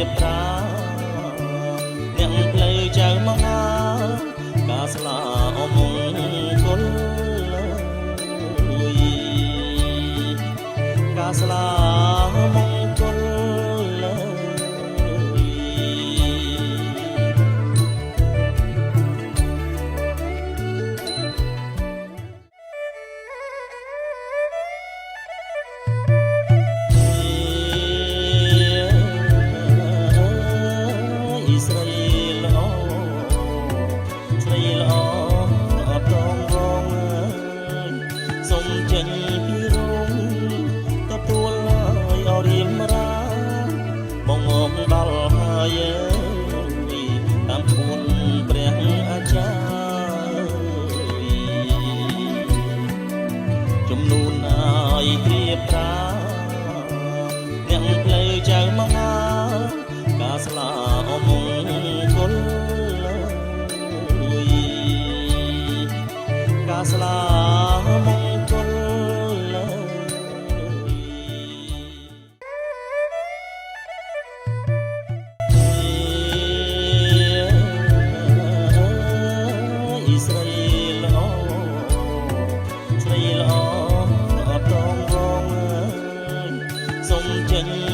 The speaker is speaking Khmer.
បប្រាអ្នកផ្លូវចៅមកការស្លាអមងគលការស្លាមង្គលស្រីល្អស្រីល្អអត់តងរងសុំចេញពីរោងទទួលឲ្យរៀមរាបងងំដល់ហើយតាមគួនព្រះអាចារ្យជំនួនឲ្យព្រាប្រាអ្នកផ្លូវចៅមកការស្លាអមង្គលការស្លាមង្គលស្រីល្អស្រីល្អអត់តងរងសុំចេញ